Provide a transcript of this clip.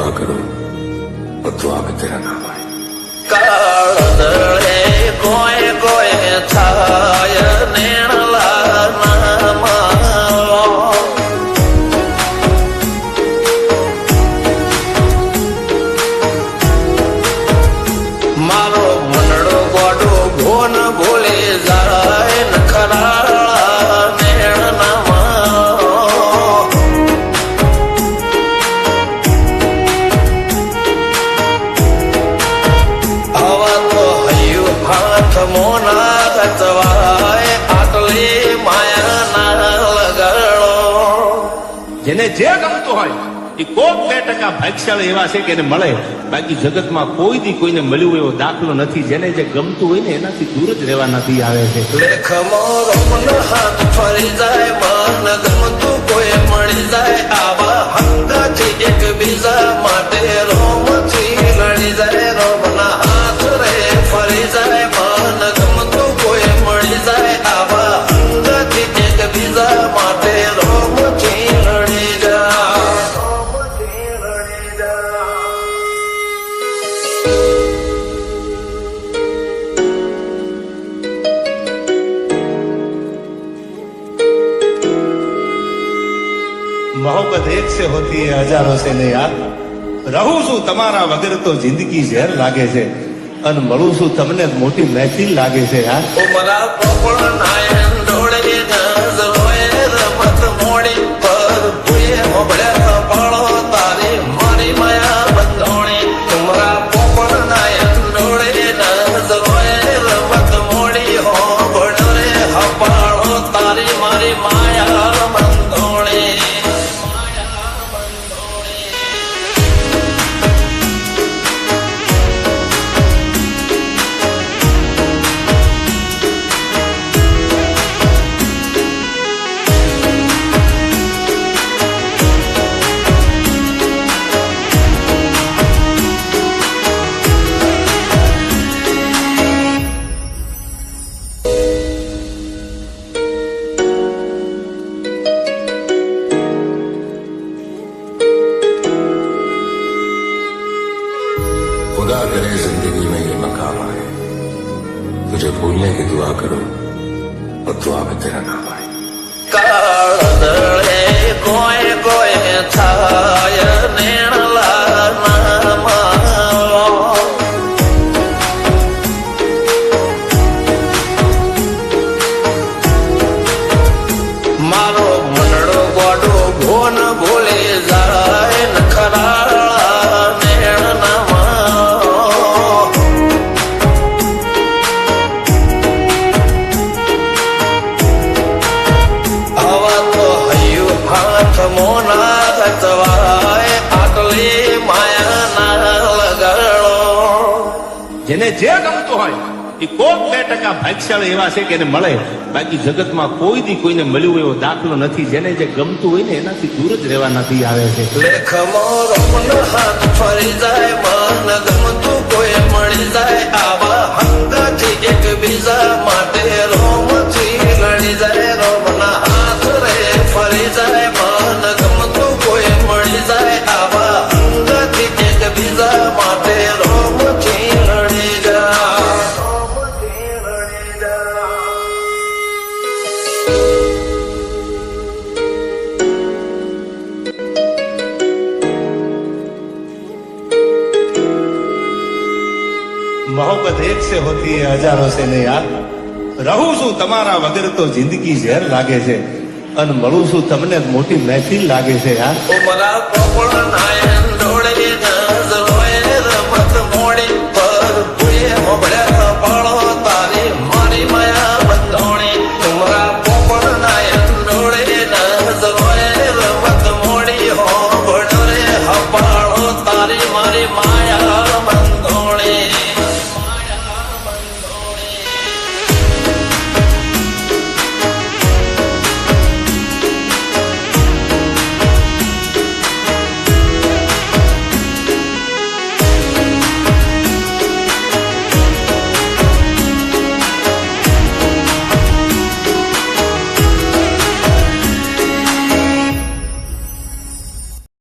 दुआ करो और दुआ में तेरा नाम आए। કાળદળે કોઈ કોઈ થાય નેણલા નામા મારો મનડો ગોડો ભોન ભૂલી જાય ન ખરાળા નેણનામાં મોના ગતવાય આટલી માયા ના લગાડો. જેને જે ગમતું હોય એ કોક 2% ભાગ્યશાળી એવા છે કે એને મળે, બાકી જગતમાં કોઈ દી કોઈને મળ્યું એવો દાખલો નથી. જેને જે ગમતું હોય ને એનાથી દૂર જ રહેવા નથી આવે છે. લેખમો રોમન હાથ ફરી જાય, મન ગમતું કોઈ મળી જાય, આવા હંગાથી એકબીજા માટે રોમથી લડી જાય. રોમના હાથ રે ફરી જાય, મન ગમતું કોઈ મળી જાય, આવા હંગાથી એકબીજા માટે રોમથી લડી જાય. રોમથી લડી જાય. मोहब्बत एक से होती है हजारों से नहीं यार. રહું છું તમારા વગર તો જિંદગી ઝેર લાગે છે, અને મળું છું તમને મોટી મહેફિલ લાગે છે યાર. ઉમરા પોપળ નાયન ડોળે નજરોએ રમત મોડી પર ભૂએ મોબળ્યા પાળો તારી મારી માયા બંધોણી. ઉમરા પોપળ નાયન ડોળે નજરોએ રમત મોડી હોબળ રે હપાળો તારી મારી માયા બંધોણી. खुदा करे जिंदगी में ये मकाम आए, तुझे भूलने की दुआ करो और दुआ में तेरा नाम आए. કાળદળે કોઈ કોઈ થાય નેણલા નામા મારો મનડો ગોડો ભોન ભૂલી જાય ન ખરાળા નેણનામાં આવા તો હૈયું હાથ મોના ગતવાય આટલી માયા ના લગાડો. જેને જે ગમતું હોય એ કોક 2% ભાગ્યશાળી એવા છે કે એને મળે, બાકી જગતમાં કોઈ દી કોઈને મળ્યું એવો દાખલો નથી. જેને જે ગમતું હોય ને એનાથી દૂર જ રહેવા નથી આવે છે. લેખમો રોમન હાથ ફરી જાય, મન ગમતું કોઈ મળી જાય, આવા હંગાથી એકબીજા માટે રોમથી લડી જાય. રોમના હાથ રે ફરી જાય, મન ગમતું કોઈ મળી જાય, આવા હંગાથી એકબીજા માટે રોમથી લડી જાય. રોમથી લડી જાય. मोहब्बत एक से होती है हजारों से नहीं यार. રહું છું તમારા વગર તો જિંદગી ઝેર લાગે છે, અને મળું છું તમને મોટી મહેફિલ લાગે છે યાર. ઉમરા પોપળ નાયન